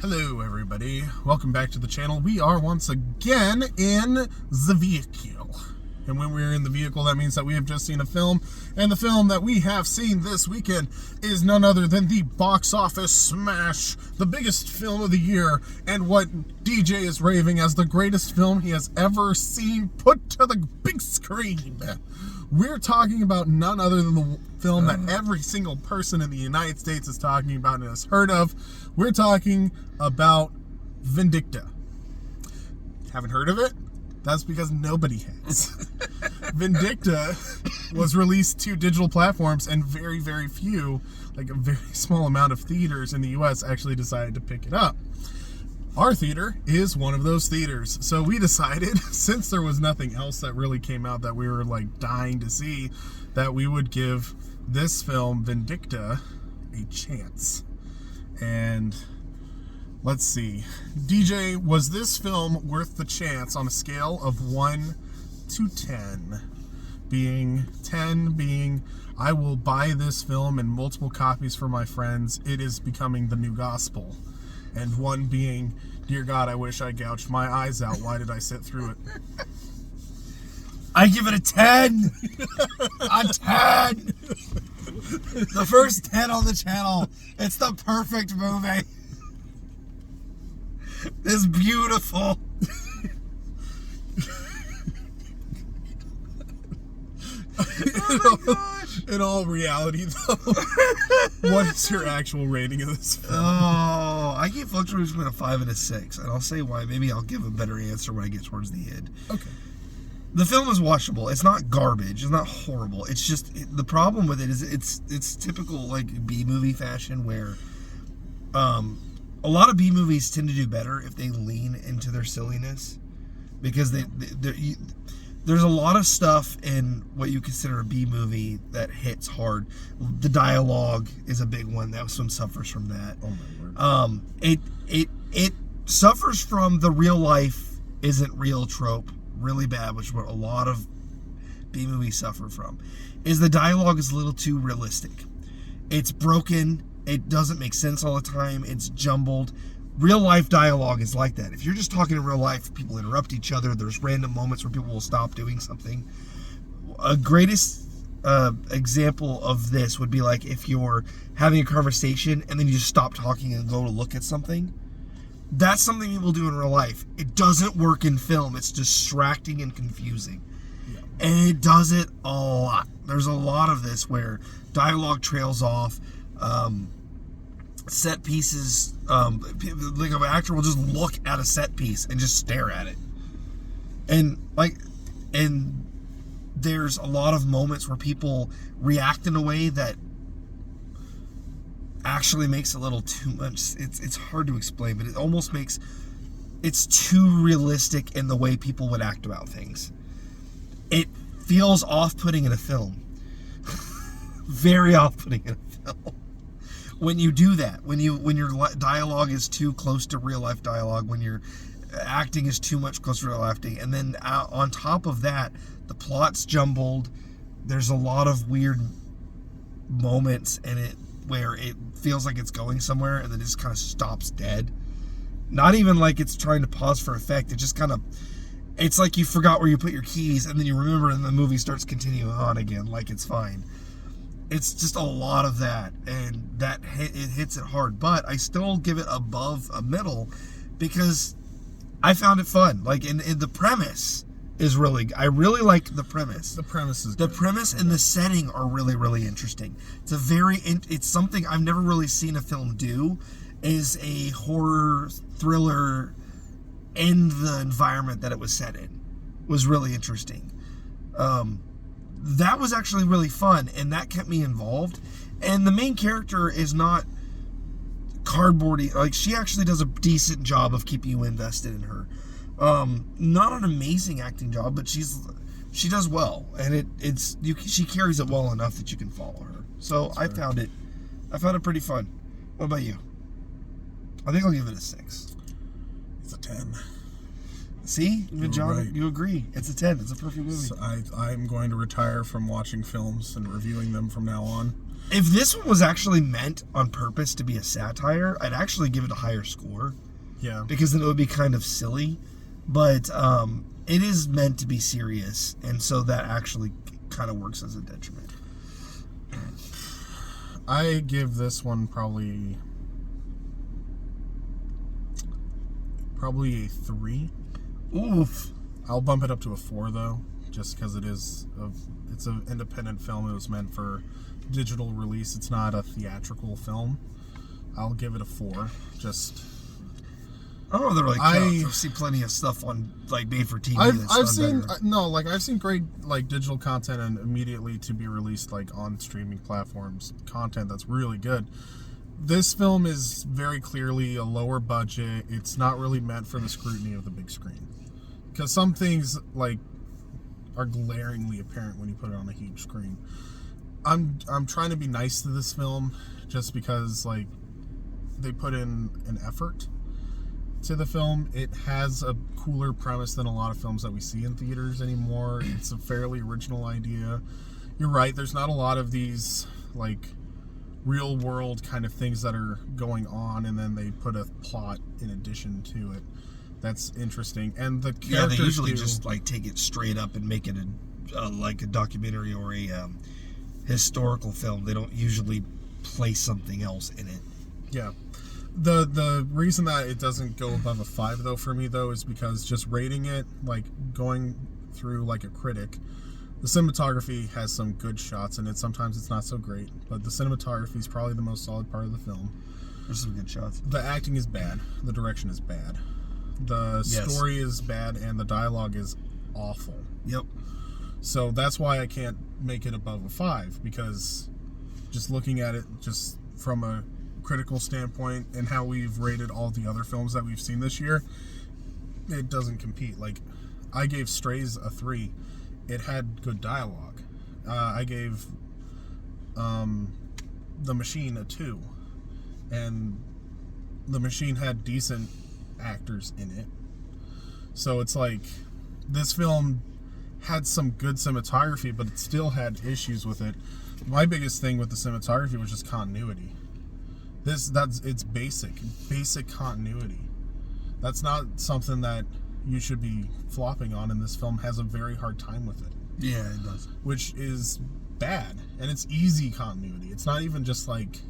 Hello everybody, welcome back to the channel. We are once again in the vehicle. And when we're in the vehicle, that means that we have just seen a film. And the film that we have seen this weekend is none other than the box office smash, the biggest film of the year, and what DJ is raving as the greatest film he has ever seen put to the big screen. We're talking about none other than the film that every single person in the United States is talking about and has heard of. We're talking about Vindicta. Haven't heard of it? That's because nobody has. Vindicta was released to digital platforms, and very, very few, like a very small amount of theaters in the US actually decided to pick it up. Our theater is one of those theaters. So we decided, since there was nothing else that really came out that we were like dying to see, that we would give this film, Vindicta, a chance. And let's see. DJ, was this film worth the chance on a scale of 1 to 10? Being 10 being, I will buy this film in multiple copies for my friends. It is becoming the new gospel. And 1 being, dear God, I wish I gouged my eyes out. Why did I sit through it? I give it a 10. A 10. The first 10 on the channel. It's the perfect movie. It's beautiful. Oh my gosh. In all reality, though, what is your actual rating of this film? Oh, I keep fluctuating between a 5 and a 6, and I'll say why. Maybe I'll give a better answer when I get towards the end. Okay. The film is watchable. It's not garbage. It's not horrible. It's just the problem with it is it's typical like B movie fashion where a lot of B movies tend to do better if they lean into their silliness, because there's a lot of stuff in what you consider a B movie that hits hard. The dialogue is a big one. That one suffers from that. Oh my word. It suffers from the real life isn't real trope really bad, which is what a lot of B movies suffer from. Is the dialogue is a little too realistic. It's broken. It doesn't make sense all the time. It's jumbled. Real life dialogue is like that. If you're just talking in real life, people interrupt each other. There's random moments where people will stop doing something. A greatest example of this would be like if you're having a conversation and then you just stop talking and go to look at something. That's something people do in real life. It doesn't work in film. It's distracting and confusing. Yeah. And it does it a lot. There's a lot of this where dialogue trails off. Set pieces, like an actor will just look at a set piece and just stare at it. And there's a lot of moments where people react in a way that actually makes a little too much. It's hard to explain, but it almost makes it's too realistic in the way people would act about things. It feels off-putting in a film. Very off-putting in a film. When you do that, when your dialogue is too close to real life dialogue, when your acting is too much close to real life acting, and then on top of that, the plot's jumbled. There's a lot of weird moments in it where it feels like it's going somewhere and then it just kind of stops dead. Not even like it's trying to pause for effect. It just kind of, it's like you forgot where you put your keys and then you remember and the movie starts continuing on again like it's fine. It's just a lot of that, and that it hits it hard. But I still give it above a middle because I found it fun. Like in the premise is really, I really like the premise. The premise is the good. premise and the setting are really, really interesting. It's something I've never really seen a film do, is a horror thriller in the environment that it was set in. It was really interesting. That was actually really fun, and that kept me involved. And the main character is not cardboardy. Like, she actually does a decent job of keeping you invested in her. Not an amazing acting job, but she does well, and she carries it well enough that you can follow her. So I found it pretty fun. What about you? I think I'll give it a 6. It's a 10. See, John, right. You agree. It's a 10. It's a perfect movie. So I'm going to retire from watching films and reviewing them from now on. If this one was actually meant on purpose to be a satire, I'd actually give it a higher score. Yeah. Because then it would be kind of silly. But it is meant to be serious, and so that actually kind of works as a detriment. I give this one probably a 3. Oof. I'll bump it up to a 4 though, just because it's an independent film. It was meant for digital release. It's not a theatrical film. I'll give it a 4. Just I don't know if that really counts. I've seen plenty of stuff on like made for TV. I've seen great like digital content and immediately to be released like on streaming platforms content that's really good. This film is very clearly a lower budget. It's not really meant for the scrutiny of the big screen, because some things like are glaringly apparent when you put it on a huge screen. I'm trying to be nice to this film just because like they put in an effort to the film. It has a cooler premise than a lot of films that we see in theaters anymore. It's a fairly original idea. You're right, there's not a lot of these like real world kind of things that are going on and then they put a plot in addition to it. That's interesting. And the characters they usually just like take it straight up and make it like a documentary or a historical film. They don't usually place something else in it. Yeah. The reason that it doesn't go above a 5 though for me though is because just rating it, like going through like a critic, the cinematography has some good shots in it. Sometimes it's not so great, but the cinematography is probably the most solid part of the film. There's some good shots. The acting is bad. The direction is bad. The story is bad, and the dialogue is awful. Yep. So that's why I can't make it above a 5, because just looking at it just from a critical standpoint and how we've rated all the other films that we've seen this year, it doesn't compete. Like, I gave Strays a 3. It had good dialogue. I gave The Machine a 2, and The Machine had decent actors in it. So it's like this film had some good cinematography, but it still had issues with it. My biggest thing with the cinematography was just continuity. It's basic continuity. That's not something that you should be flopping on, and this film has a very hard time with it. Yeah, it does. Which is bad, and it's easy continuity. It's not even just like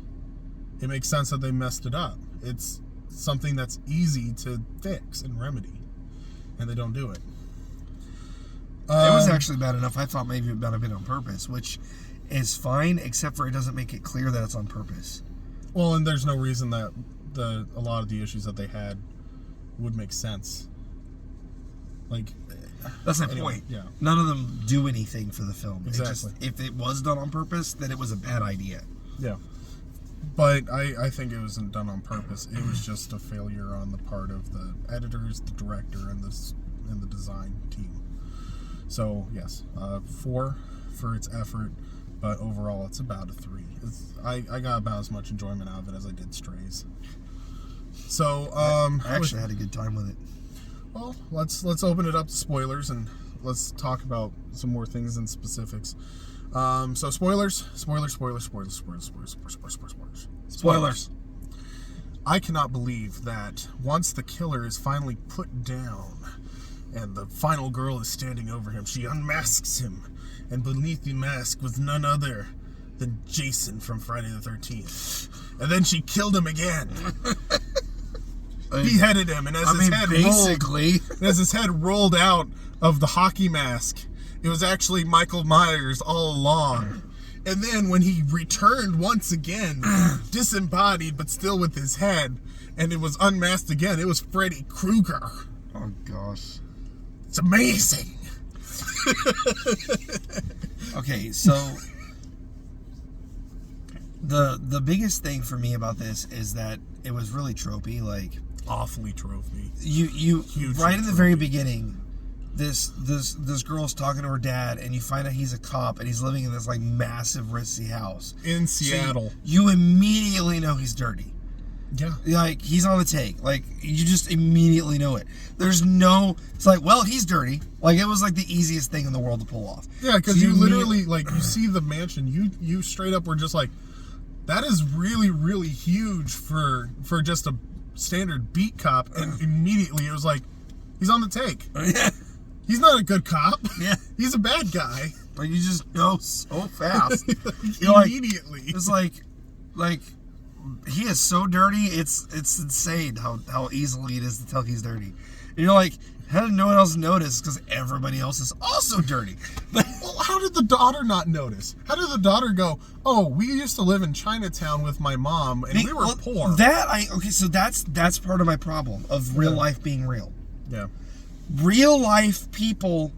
it makes sense that they messed it up. It's something that's easy to fix and remedy, and they don't do it. It was actually bad enough. I thought maybe it might have been on purpose, which is fine, except for it doesn't make it clear that it's on purpose. Well, and there's no reason that a lot of the issues that they had would make sense. Like, that's my point. Yeah. None of them do anything for the film. Exactly. If it was done on purpose, then it was a bad idea. Yeah. But I think it wasn't done on purpose. It was just a failure on the part of the editors, the director, and the design team. So yes, 4 for its effort, but overall it's about a 3. I got about as much enjoyment out of it as I did Strays. So I actually had a good time with it. Well, let's open it up to spoilers and let's talk about some more things and specifics. So spoilers. I cannot believe that once the killer is finally put down and the final girl is standing over him, she unmasks him, and beneath the mask was none other than Jason from Friday the 13th. And then she killed him again. Beheaded him, and as his head rolled out of the hockey mask, it was actually Michael Myers all along. And then when he returned once again, disembodied but still with his head, and it was unmasked again, it was Freddy Krueger. Oh gosh. It's amazing. Okay, so the biggest thing for me about this is that it was really tropey, like awfully tropey. You right in the very beginning, this girl's talking to her dad, and you find out he's a cop and he's living in this like massive ritzy house in Seattle. So you immediately know he's dirty. Yeah. Like, he's on the take. Like, you just immediately know it. There's no... It's like, well, he's dirty. Like, it was, like, the easiest thing in the world to pull off. Yeah, because you literally, like, you see the mansion. You straight up were just like, that is really, really huge for just a standard beat cop. And immediately it was like, he's on the take. Yeah. He's not a good cop. Yeah. He's a bad guy. Like, you just know so fast. Immediately. It's like, he is so dirty, it's insane how easily it is to tell he's dirty. And you're like, how did no one else notice? Because everybody else is also dirty. Well, how did the daughter not notice? How did the daughter go, oh, we used to live in Chinatown with my mom, and we were poor? So that's part of my problem of real life being real. Yeah. Real life people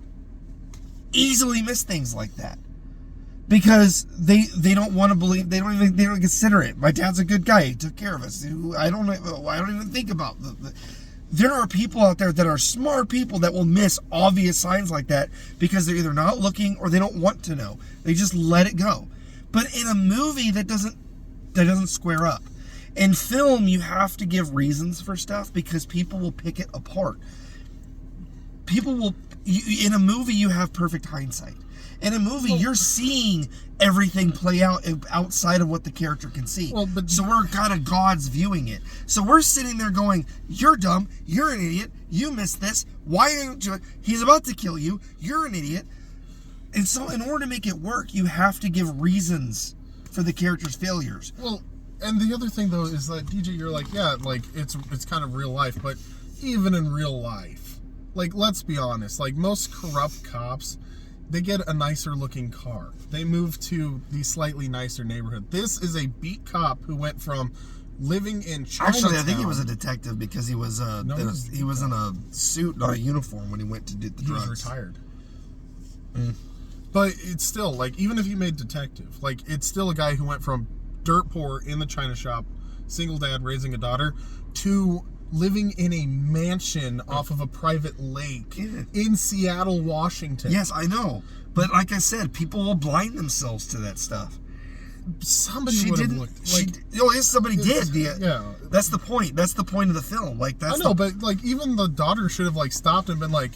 easily miss things like that. Because they don't want to believe, they don't consider it. My dad's a good guy. He took care of us. I don't even think about there are people out there that are smart people that will miss obvious signs like that because they're either not looking or they don't want to know. They just let it go. But in a movie that doesn't square up. In film, you have to give reasons for stuff because people will pick it apart. In a movie, you have perfect hindsight. In a movie, you're seeing everything play out outside of what the character can see. So we're kind of God's viewing it. So we're sitting there going, you're dumb, you're an idiot, you missed this, why didn't you? He's about to kill you, you're an idiot. And so in order to make it work, you have to give reasons for the character's failures. Well, and the other thing, though, is that, DJ, you're like, yeah, like, it's kind of real life, but even in real life, like, let's be honest, like, most corrupt cops, they get a nicer looking car. They move to the slightly nicer neighborhood. This is a beat cop who went from living in Chinatown. Actually, I think he was a detective because he was he was in a suit, not a uniform, when he went to do the drugs. He was retired. But it's still, like, even if you made detective, like, it's still a guy who went from dirt poor in the China shop, single dad raising a daughter, to living in a mansion off of a private lake in Seattle, Washington. Yes, I know. But like I said, people will blind themselves to that stuff. Somebody would have looked. Yes, somebody did. Yeah. That's the point. That's the point of the film. Like, that's I know, but like, even the daughter should have like stopped and been like,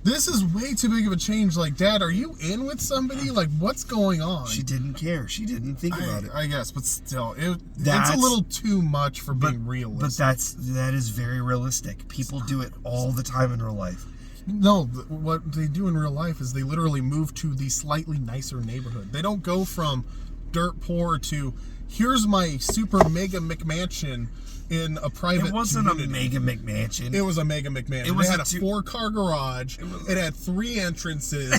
this is way too big of a change. Like, Dad, are you in with somebody? Like, what's going on? She didn't care. She didn't think about it. I guess, but still, it's a little too much for being realistic. But that is very realistic. People do it all the time in real life. No, what they do in real life is they literally move to the slightly nicer neighborhood. They don't go from dirt poor to, here's my super mega McMansion in a private It wasn't community. a mega McMansion. It was a mega McMansion. It had a 4-car garage. It had 3 entrances.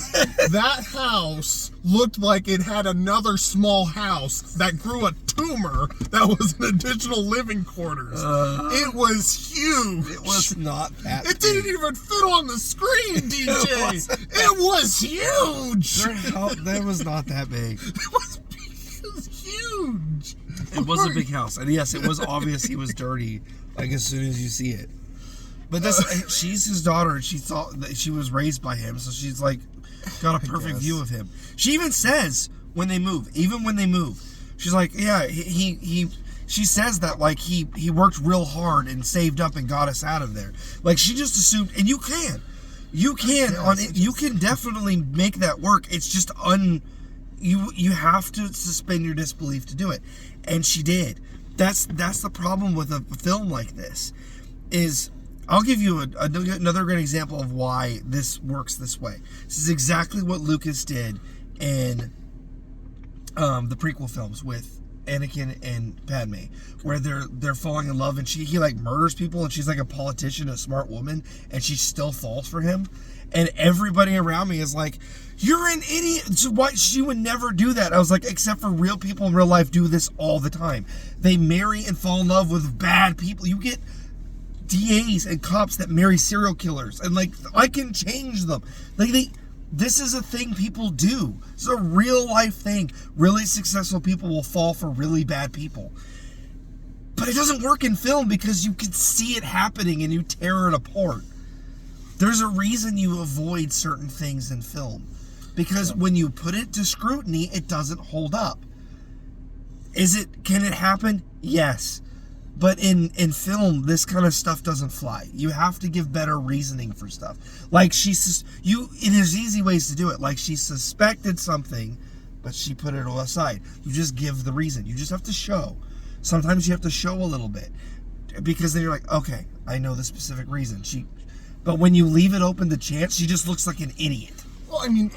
That house looked like it had another small house that grew a tumor that was an additional living quarters. It was huge. It was not that It didn't even fit on the screen, DJ. It was huge. That was not that big. It was huge. It was a big house, and yes, it was obvious he was dirty. Like, as soon as you see it, but she's his daughter, and she thought that she was raised by him, so she's like got a perfect view of him. She even says when they move, she's like, yeah, she says that like he worked real hard and saved up and got us out of there. Like, she just assumed, and you can definitely make that work. It's just you have to suspend your disbelief to do it, and she did. That's the problem with a film like this. Is I'll give you another great example of why this works this way. This is exactly what Lucas did in the prequel films with Anakin and Padme, where they're falling in love, and he like murders people, and she's like a politician, a smart woman, and she still falls for him, and everybody around me is like, you're an idiot. So why she would never do that? I was like, except for real people in real life do this all the time. They marry and fall in love with bad people. You get DAs and cops that marry serial killers, and like, I can change them. Like, this is a thing people do. It's a real life thing. Really successful people will fall for really bad people. But it doesn't work in film because you can see it happening and you tear it apart. There's a reason you avoid certain things in film. Because when you put it to scrutiny, it doesn't hold up. Can it happen? Yes. But in film, this kind of stuff doesn't fly. You have to give better reasoning for stuff. Like there's easy ways to do it. Like she suspected something, but she put it all aside. You just give the reason. You just have to show. Sometimes you have to show a little bit, because then you're like, okay, I know the specific reason. But when you leave it open to chance, she just looks like an idiot. Well, I mean,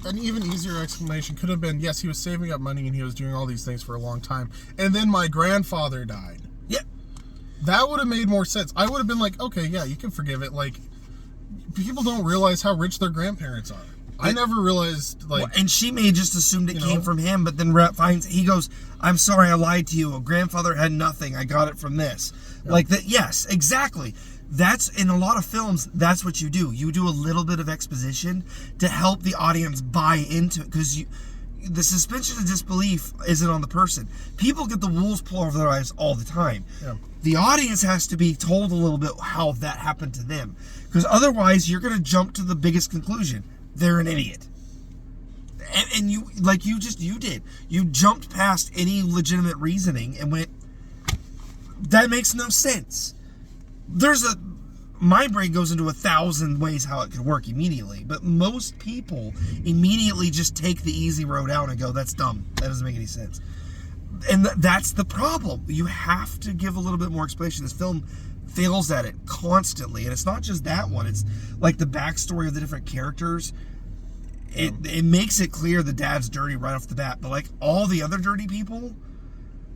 an even easier explanation could have been, yes, he was saving up money and he was doing all these things for a long time, and then my grandfather died. Yeah. That would have made more sense. I would have been like, okay, yeah, you can forgive it. Like, people don't realize how rich their grandparents are. I never realized, like... Well, and she may have just assumed it came from him, but then he goes, I'm sorry, I lied to you. A grandfather had nothing. I got it from this. Yeah. Like that. Yes, exactly. That's, in a lot of films, that's what you do. You do a little bit of exposition to help the audience buy into it, because the suspension of disbelief isn't on the person. People get the wolves pulled over their eyes all the time. Yeah. The audience has to be told a little bit how that happened to them, because otherwise you're going to jump to the biggest conclusion. They're an idiot. And you did. You jumped past any legitimate reasoning and went, that makes no sense. My brain goes into 1,000 ways how it could work immediately, but most people immediately just take the easy road out and go, that's dumb. That doesn't make any sense. And that's the problem. You have to give a little bit more explanation. This film fails at it constantly, and it's not just that one. It's like the backstory of the different characters. It makes it clear the dad's dirty right off the bat, but like all the other dirty people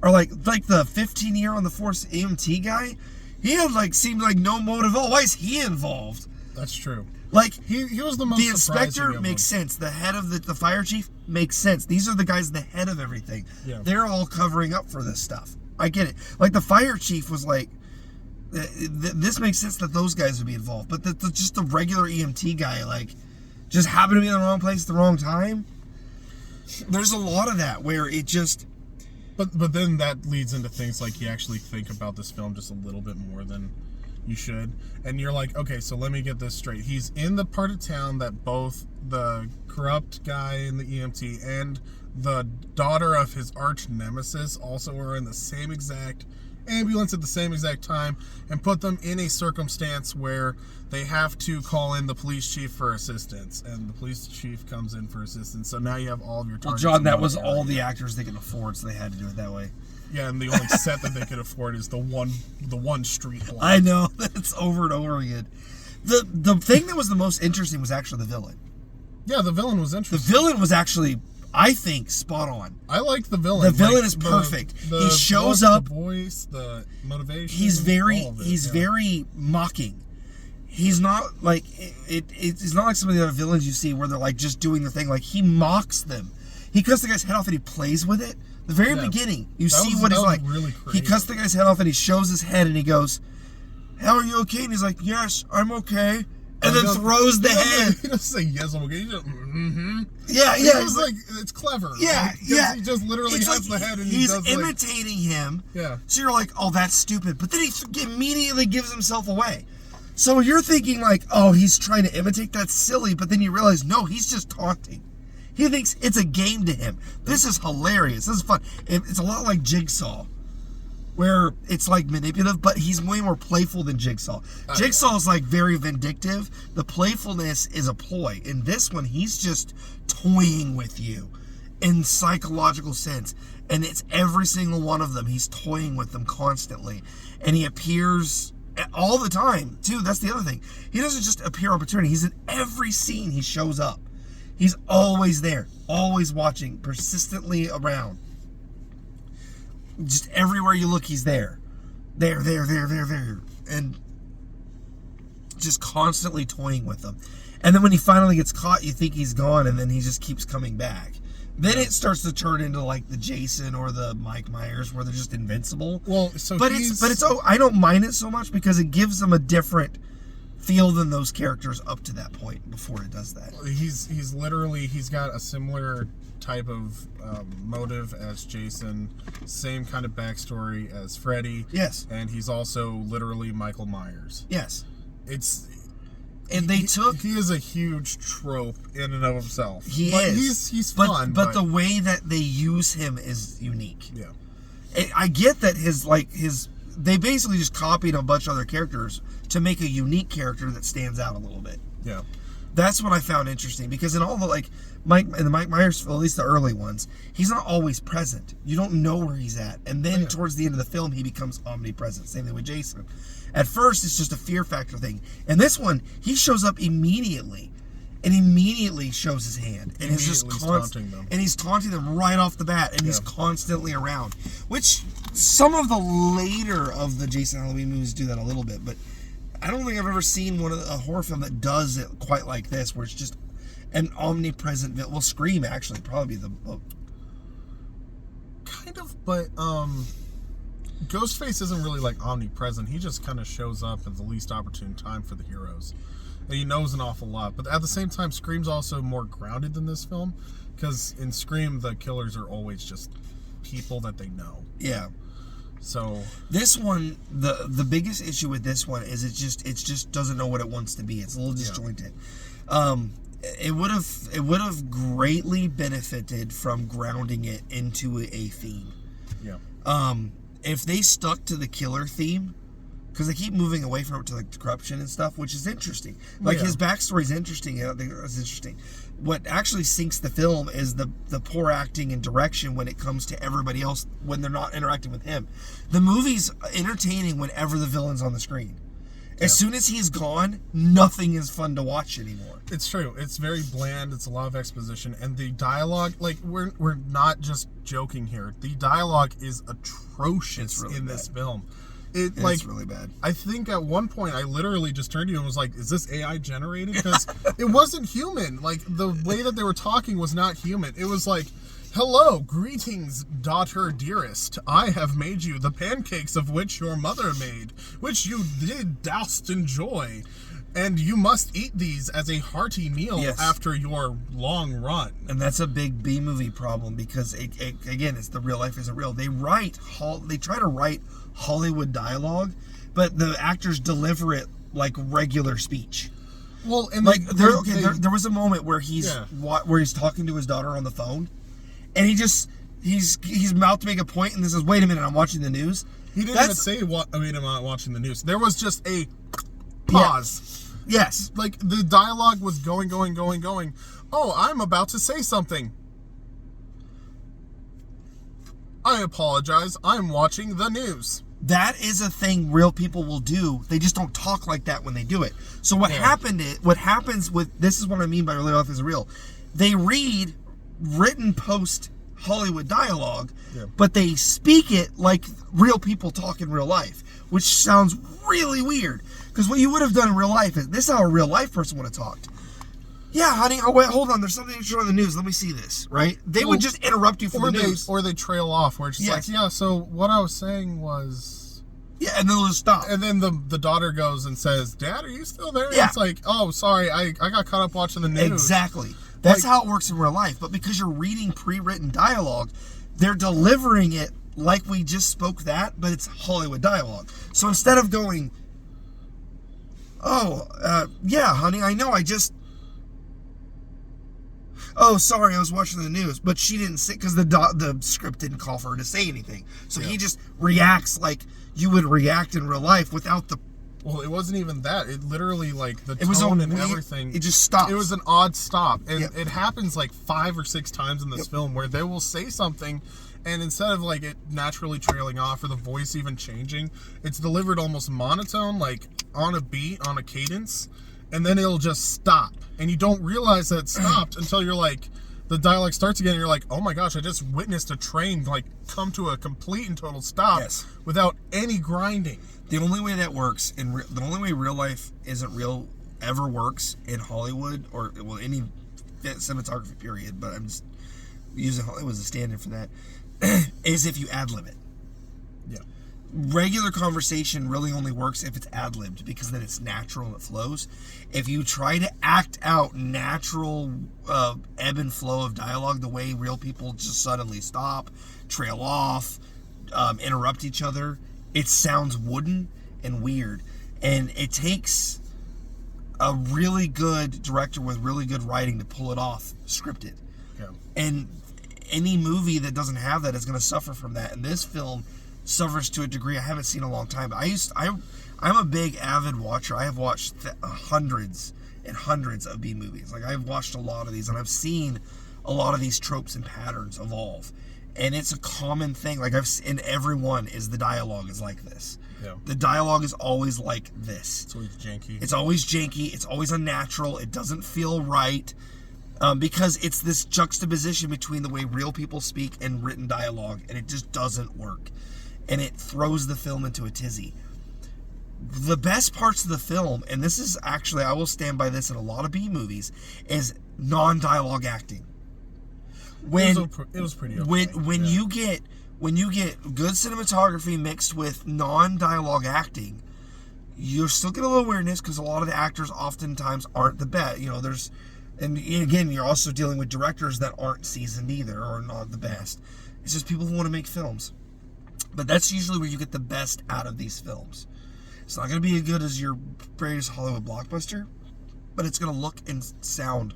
are like the 15-year on the force EMT guy. He had seemed like no motive at all. Why is he involved? That's true. Like he was the most. The inspector makes sense. The head of the fire chief makes sense. These are the guys the head of everything. Yeah. They're all covering up for this stuff. I get it. Like the fire chief was like, this makes sense that those guys would be involved, but just the regular EMT guy just happened to be in the wrong place at the wrong time. There's a lot of that where it just. But then that leads into things like you actually think about this film just a little bit more than you should. And you're like, okay, so let me get this straight. He's in the part of town that both the corrupt guy in the EMT and the daughter of his arch nemesis also are in the same exact ambulance at the same exact time, and put them in a circumstance where they have to call in the police chief for assistance, and the police chief comes in for assistance. So now you have all of your targets. Well, John, that was all the actors they could afford, so they had to do it that way. Yeah, and the only set that they could afford is the one street block. I know, that's over and over again. The thing that was the most interesting was actually the villain. Yeah, the villain was interesting. The villain was actually, I think, spot on. I like the villain. The villain is perfect. He shows up. The voice, the motivation. He's very mocking. He's not like it's not like some of the other villains you see where they're just doing the thing. Like, he mocks them. He cuts the guy's head off and he plays with it. The very beginning, you see what he's like. Really he cuts the guy's head off and he shows his head and he goes, "How are you okay?" And he's like, "Yes, I'm okay." And then throws the head. He doesn't say yes, I'm okay. He just, Yeah. It's it's clever. Yeah. He just literally has the head and he's does imitating him. Yeah. So you're like, oh, that's stupid. But then he immediately gives himself away. So you're thinking oh, he's trying to imitate. That's silly. But then you realize, no, he's just taunting. He thinks it's a game to him. This is hilarious. This is fun. It's a lot like Jigsaw, where it's manipulative, but he's way more playful than Jigsaw. Jigsaw is very vindictive. The playfulness is a ploy. In this one, he's just toying with you in psychological sense. And it's every single one of them. He's toying with them constantly. And he appears all the time, too. That's the other thing. He doesn't just appear on opportunity. He's in every scene he shows up. He's always there, always watching, persistently around. Just everywhere you look, he's there. There. And just constantly toying with them. And then when he finally gets caught, you think he's gone, and then he just keeps coming back. Then it starts to turn into the Jason or the Mike Myers, where they're just invincible. Well, I don't mind it so much because it gives them a different feel than those characters up to that point before it does that. He's got a similar type of motive as Jason, same kind of backstory as Freddy. Yes. And he's also literally Michael Myers. Yes. He is a huge trope in and of himself. He's fun. But the way that they use him is unique. Yeah. I get that his they basically just copied a bunch of other characters to make a unique character that stands out a little bit. Yeah. That's what I found interesting, because in all the, like, Mike Myers, well, at least the early ones, he's not always present. You don't know where he's at. And then towards the end of the film, he becomes omnipresent. Same thing with Jason. At first, it's just a fear factor thing. And this one, he shows up immediately. And immediately shows his hand. And he's just taunting them. And he's taunting them right off the bat. And he's constantly around. Which, some of the later of the Jason Halloween movies do that a little bit. But I don't think I've ever seen a horror film that does it quite like this, where it's just an omnipresent villain. Well, Scream, actually, probably the... Kind of, but, Ghostface isn't really, like, omnipresent. He just kind of shows up at the least opportune time for the heroes. And he knows an awful lot. But at the same time, Scream's also more grounded than this film. Because in Scream, the killers are always just people that they know. Yeah. So this one, the biggest issue with this one is it just doesn't know what it wants to be. It's a little disjointed. It would have greatly benefited from grounding it into a theme. Yeah. If they stuck to the killer theme, because they keep moving away from it to like corruption and stuff, which is interesting. Like his backstory is interesting. I think that's interesting. What actually sinks the film is the poor acting and direction when it comes to everybody else when they're not interacting with him. The movie's entertaining whenever the villain's on the screen. As soon as he's gone, nothing is fun to watch anymore. It's true. It's very bland. It's a lot of exposition, and the dialogue, like we're not just joking here. The dialogue is atrocious in this film. It's really bad. I think at one point I literally just turned to you and was like, is this AI generated? Because it wasn't human. Like, the way that they were talking was not human. It was like, hello, greetings, daughter dearest. I have made you the pancakes of which your mother made, which you did doused in joy. And you must eat these as a hearty meal after your long run. And that's a big B-movie problem, because, again, it's the real life isn't real. They try to write Hollywood dialogue, but the actors deliver it like regular speech. Well, and like there was a moment where he's talking to his daughter on the phone, and he's about to make a point, and this is, wait a minute, I'm watching the news. He didn't even say I'm not watching the news. There was just a pause. Yes. Like, the dialogue was going. Oh, I'm about to say something. I apologize. I'm watching the news. That is a thing real people will do. They just don't talk like that when they do it. So what happens with, this is what I mean by real life is real. They read written post Hollywood dialogue, but they speak it like real people talk in real life, which sounds really weird. Because what you would have done in real life is, this is how a real life person would have talked. Yeah, honey, oh wait, hold on, there's something interesting on the news, let me see this, right? They would just interrupt you for the news. Or they trail off, where it's just like, yeah, so what I was saying was... Yeah, and then they'll just stop. And then the daughter goes and says, Dad, are you still there? Yeah. It's like, oh, sorry, I got caught up watching the news. Exactly. That's how it works in real life. But because you're reading pre-written dialogue, they're delivering it like we just spoke that, but it's Hollywood dialogue. So instead of going... yeah, honey, I know, oh, sorry, I was watching the news. But she didn't say, because the script didn't call for her to say anything. So he just reacts like you would react in real life without the... Well, it wasn't even that. It literally, like, the tone and everything... It just stopped. It was an odd stop. And it happens, like, 5 or 6 times in this film, where they will say something... And instead of, like, it naturally trailing off or the voice even changing, it's delivered almost monotone, like, on a beat, on a cadence, and then it'll just stop. And you don't realize that it stopped until you're, like, the dialogue starts again, and you're like, oh my gosh, I just witnessed a train, like, come to a complete and total stop without any grinding. The only way that works, the only way real life isn't real ever works in Hollywood, or, well, any cinematography period, but I'm just using Hollywood as a stand-in for that, is if you ad-lib it. Yeah. Regular conversation really only works if it's ad-libbed, because then it's natural and it flows. If you try to act out natural ebb and flow of dialogue the way real people just suddenly stop, trail off, interrupt each other, it sounds wooden and weird. And it takes a really good director with really good writing to pull it off scripted. Yeah. And any movie that doesn't have that is going to suffer from that. And this film suffers to a degree I haven't seen in a long time. But I'm a big avid watcher. I have watched hundreds and hundreds of B movies. Like, I've watched a lot of these, and I've seen a lot of these tropes and patterns evolve. And it's a common thing. Like, in every one is the dialogue is like this. Yeah. The dialogue is always like this. It's always janky. It's always janky. It's always unnatural. It doesn't feel right. Because it's this juxtaposition between the way real people speak and written dialogue, and it just doesn't work. And it throws the film into a tizzy. The best parts of the film, and this is actually, I will stand by this in a lot of B movies, is non-dialogue acting. It was pretty okay. When you get good cinematography mixed with non-dialogue acting, you're still getting a little weirdness because a lot of the actors oftentimes aren't the best. You know, and again, you're also dealing with directors that aren't seasoned either or not the best. It's just people who want to make films. But that's usually where you get the best out of these films. It's not going to be as good as your greatest Hollywood blockbuster, but it's going to look and sound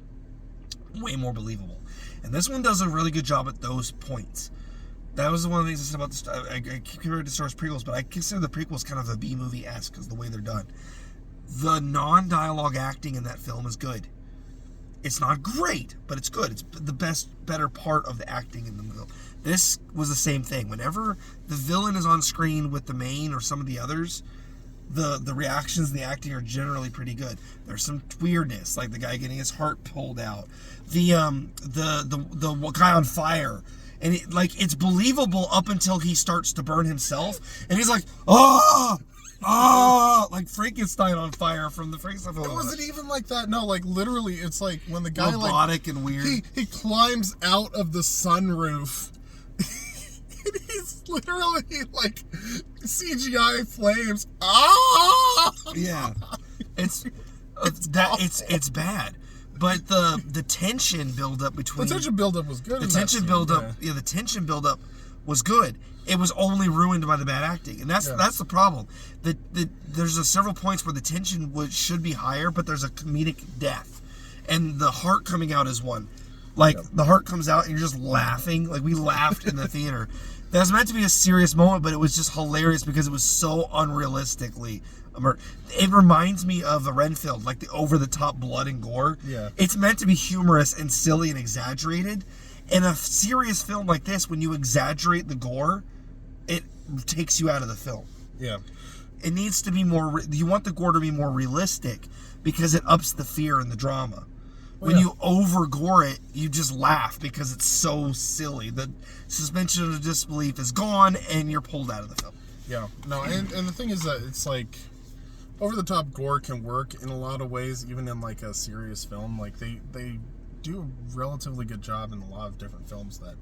way more believable. And this one does a really good job at those points. That was one of the things I said about this. I keep comparing it to Star Wars prequels, but I consider the prequels kind of a B movie-esque because the way they're done. The non-dialogue acting in that film is good. It's not great, but it's good. It's the better part of the acting in the film. This was the same thing. Whenever the villain is on screen with the main or some of the others, the reactions and the acting are generally pretty good. There's some weirdness, like the guy getting his heart pulled out, the guy on fire, and it's believable up until he starts to burn himself, and he's like, like Frankenstein on fire from the Frankenstein film. It wasn't even like that. No, like literally, it's like when the guy robotic and weird. He climbs out of the sunroof. And he's literally like CGI flames. Yeah, it's bad. But the tension buildup between the tension buildup was good. The tension buildup was good. It was only ruined by the bad acting, and that's the problem. There's several points where the tension should be higher, but there's a comedic death, and the heart coming out is one. The heart comes out and you're just laughing. Like, we laughed in the theater. That was meant to be a serious moment, but it was just hilarious because it was so unrealistically it reminds me of the Renfield, like the over-the-top blood and gore. Yeah. It's meant to be humorous and silly and exaggerated. In a serious film like this, when you exaggerate the gore, it takes you out of the film. Yeah. It needs to be more... You want the gore to be more realistic because it ups the fear and the drama. When you over-gore it, you just laugh because it's so silly. The suspension of disbelief is gone, and you're pulled out of the film. Yeah. No, and the thing is that it's like... Over-the-top gore can work in a lot of ways, even in like a serious film. Like, they do a relatively good job in a lot of different films that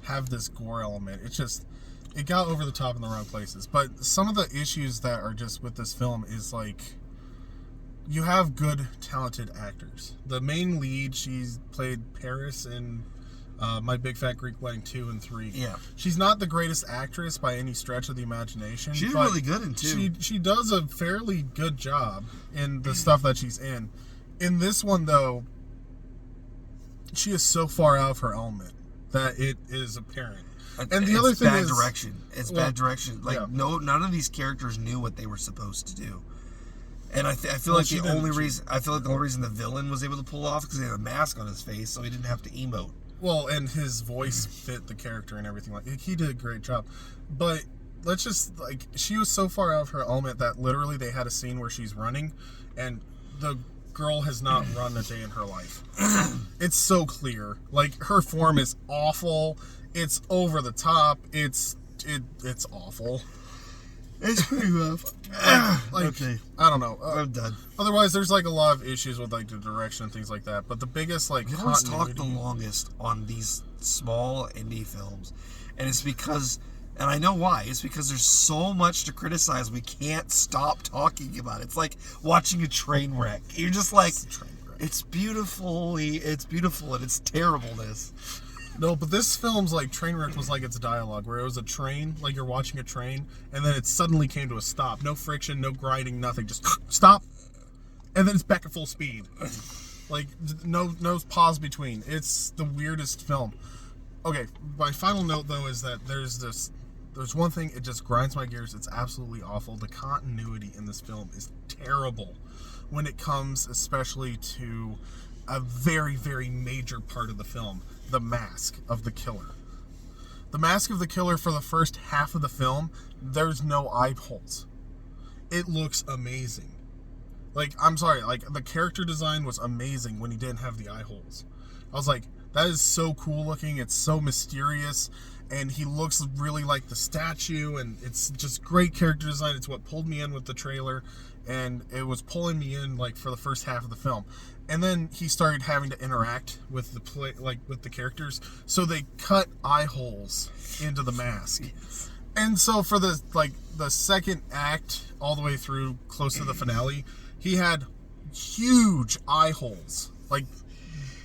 have this gore element. It's just... It got over the top in the wrong places. But some of the issues that are just with this film is like... You have good, talented actors. The main lead, she's played Paris in My Big Fat Greek Wedding 2 and 3. Yeah. She's not the greatest actress by any stretch of the imagination. She's really good in 2. She does a fairly good job in the stuff that she's in. In this one, though, she is so far out of her element that it is apparent. And the other thing is... It's bad direction. Like, none of these characters knew what they were supposed to do. And I feel like the only reason the villain was able to pull off because he had a mask on his face, so he didn't have to emote. Well, and his voice fit the character and everything. Like, he did a great job. But let's just, like, she was so far out of her element that literally they had a scene where she's running, and the girl has not run a day in her life. It's so clear. Like, her form is awful. It's over the top. It's awful. It's pretty rough. Okay. I don't know. I'm done. Otherwise, there's like a lot of issues with like the direction and things like that. But the biggest like we always talk the longest on these small indie films, and it's because, and I know why. It's because there's so much to criticize. We can't stop talking about it. It's like watching a train wreck. You're just like, it's beautiful, and it's terribleness. No, but this film's like Trainwreck was like its dialogue, where it was a train, like you're watching a train, and then it suddenly came to a stop. No friction, no grinding, nothing. Just stop, and then it's back at full speed. Like, no pause between. It's the weirdest film. Okay, my final note, though, is that there's this there's one thing, it just grinds my gears. It's absolutely awful. The continuity in this film is terrible when it comes especially to a very, very major part of the film, the mask of the killer. The mask of the killer for the first half of the film, there's no eye holes. It looks amazing. Like, I'm sorry, like, the character design was amazing when he didn't have the eye holes. I was like, that is so cool looking, it's so mysterious, and he looks really like the statue, and it's just great character design. It's what pulled me in with the trailer, and it was pulling me in, like, for the first half of the film. And then he started having to interact with the play, like, with the characters, so they cut eye holes into the mask. And so for the second act, all the way through close to the finale, he had huge eye holes, like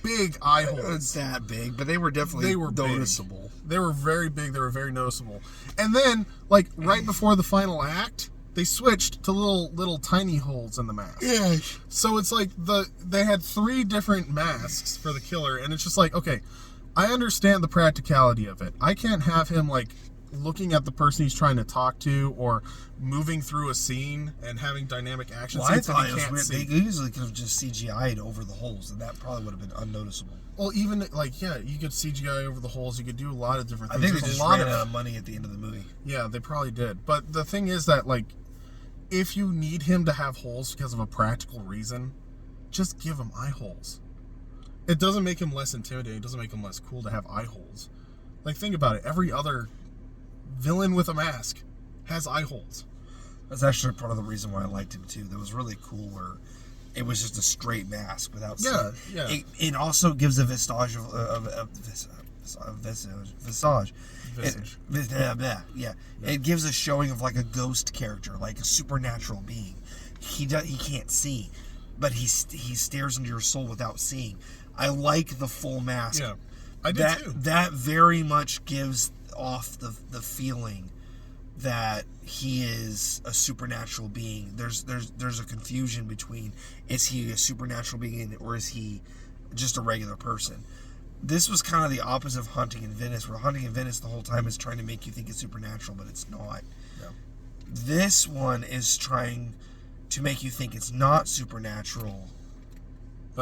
big eye holes. Not that big, but they were definitely noticeable. Big. They were very big. They were very noticeable. And then, like, right before the final act, they switched to little tiny holes in the mask. Yeah. So it's like they had 3 different masks for the killer, and it's just like, okay, I understand the practicality of it. I can't have him, like, looking at the person he's trying to talk to, or moving through a scene and having dynamic action scenes that he can't see. They easily could have just CGI'd over the holes, and that probably would have been unnoticeable. Well, even, like, yeah, you could CGI over the holes. You could do a lot of different things. I think they just ran out of money at the end of the movie. Yeah, they probably did. But the thing is that, like, if you need him to have holes because of a practical reason, just give him eye holes. It doesn't make him less intimidating. It doesn't make him less cool to have eye holes. Like, think about it. Every other villain with a mask has eye holes. That's actually part of the reason why I liked him too. That was really cool, where it was just a straight mask without. Yeah. It also gives a visage visage. It gives a showing of, like, a ghost character, like a supernatural being. He can't see, but he stares into your soul without seeing. I like the full mask. Yeah, I do too. That very much gives off the feeling that he is a supernatural being. There's a confusion between, is he a supernatural being or is he just a regular person? This was kind of the opposite of Haunting in Venice, where Haunting in Venice the whole time is trying to make you think it's supernatural, but it's not. Yeah. This one is trying to make you think it's not supernatural,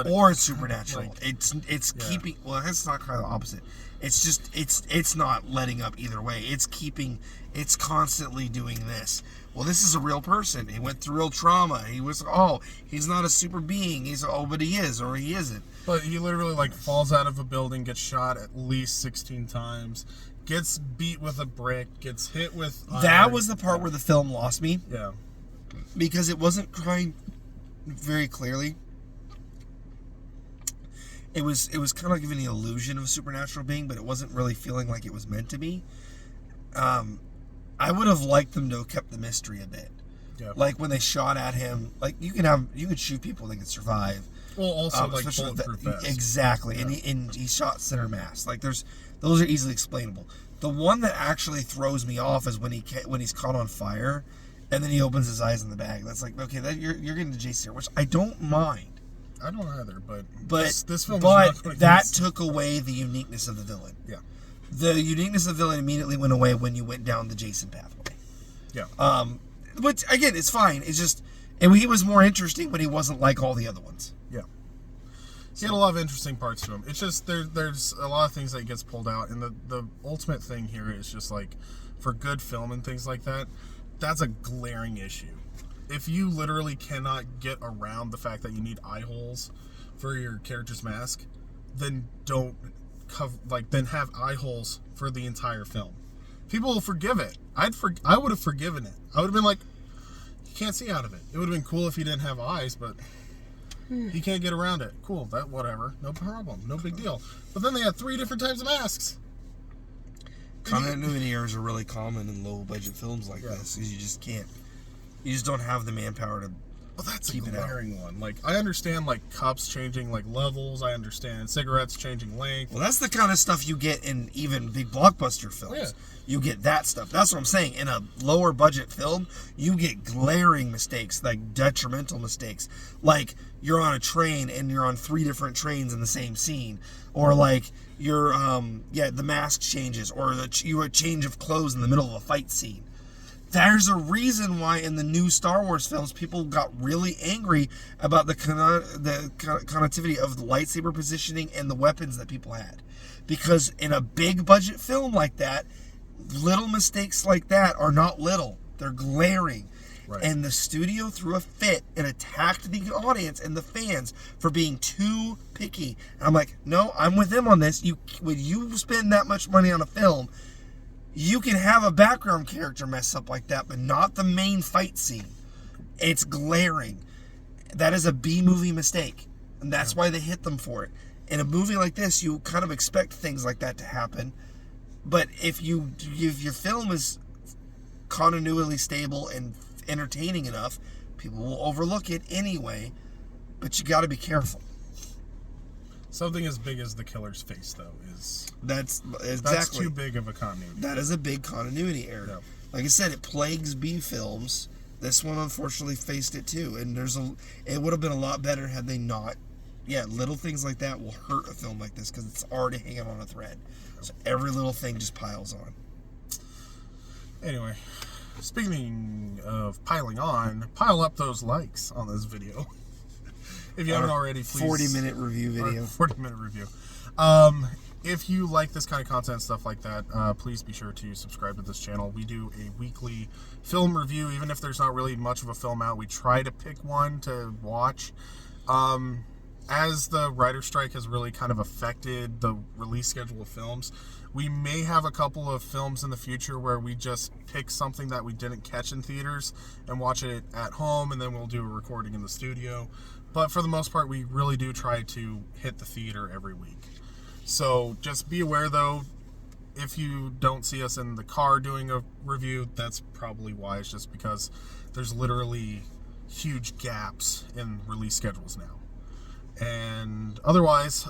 or it's supernatural. Like, it's keeping. Well, that's not kind of the opposite. It's just it's not letting up either way. It's constantly doing this. Well, this is a real person. He went through real trauma. He's not a super being. But he is, or he isn't. But he literally, like, falls out of a building, gets shot at least 16 times, gets beat with a brick, gets hit with iron. That was the part where the film lost me. Yeah. Because it wasn't crying very clearly. It was kind of giving the illusion of a supernatural being, but it wasn't really feeling like it was meant to be. I would have liked them to have kept the mystery a bit. Yeah. Like when they shot at him, like you could shoot people that could survive. Well, also like bulletproof vest. Exactly, Yeah. and he shot center mass. Like those are easily explainable. The one that actually throws me off is when he's caught on fire, and then he opens his eyes in the bag. That's like, okay, you're getting to Jason here, which I don't mind. I don't either, but this film. But that took away the uniqueness of the villain. Yeah. The uniqueness of the villain immediately went away when you went down the Jason pathway. Yeah. Which again, it's fine. It's just, and he was more interesting, but he wasn't like all the other ones. Yeah. He had a lot of interesting parts to him. It's just there's a lot of things that gets pulled out, and the ultimate thing here is just, like, for good film and things like that, that's a glaring issue. If you literally cannot get around the fact that you need eye holes for your character's mask, then don't then have eye holes for the entire film. People will forgive it. I would have forgiven it. I would have been like, you can't see out of it. It would have been cool if he didn't have eyes, but he can't get around it. Cool, whatever, no problem, no big deal. But then they had 3 different types of masks. Continuity errors are really common in low budget films like this, because you just don't have the manpower Well, that's a keep it out. glaring one. Like, I understand, like, cups changing, like, levels. I understand cigarettes changing length. Well, that's the kind of stuff you get in even big blockbuster films. Yeah. You get that stuff. That's what I'm saying. In a lower budget film, you get glaring mistakes, like detrimental mistakes. Like, you're on a train and you're on 3 different trains in the same scene. Or, like, you're, the mask changes. Or you a change of clothes in the middle of a fight scene. There's a reason why in the new Star Wars films, people got really angry about the connectivity of the lightsaber positioning and the weapons that people had. Because in a big budget film like that, little mistakes like that are not little. They're glaring. Right. And the studio threw a fit and attacked the audience and the fans for being too picky. And I'm like, no, I'm with them on this. When you spend that much money on a film, you can have a background character mess up like that, but not the main fight scene. It's glaring. That is a B-movie mistake. And that's why they hit them for it. In a movie like this, you kind of expect things like that to happen. But if your film is continually stable and entertaining enough, people will overlook it anyway. But you got to be careful. Something as big as the killer's face, though, is... That's too big of a continuity. That is a big continuity error. Yeah. Like I said, it plagues B films. This one unfortunately faced it too, and it would have been a lot better had they not. Yeah, little things like that will hurt a film like this because it's already hanging on a thread. So every little thing just piles on. Anyway, speaking of piling on, pile up those likes on this video. If you haven't already, please. 40-minute review video. 40-minute review. If you like this kind of content, stuff like that, please be sure to subscribe to this channel. We do a weekly film review, even if there's not really much of a film out. We try to pick one to watch. As the writer's strike has really kind of affected the release schedule of films, we may have a couple of films in the future where we just pick something that we didn't catch in theaters and watch it at home, and then we'll do a recording in the studio. But for the most part, we really do try to hit the theater every week. So just be aware, though, if you don't see us in the car doing a review, that's probably why. It's just because there's literally huge gaps in release schedules now. And otherwise,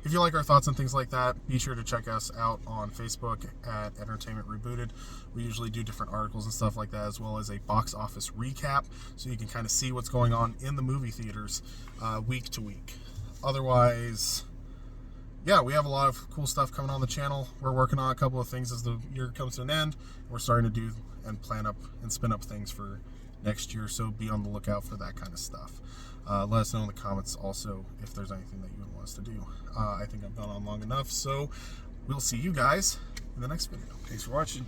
if you like our thoughts and things like that, be sure to check us out on Facebook at Entertainment Rebooted. We usually do different articles and stuff like that, as well as a box office recap, so you can kind of see what's going on in the movie theaters week to week. Otherwise, yeah, we have a lot of cool stuff coming on the channel. We're working on a couple of things as the year comes to an end. We're starting to do and plan up and spin up things for next year, so be on the lookout for that kind of stuff. Let us know in the comments also if there's anything that you would want us to do. I think I've gone on long enough, so we'll see you guys in the next video. Thanks for watching.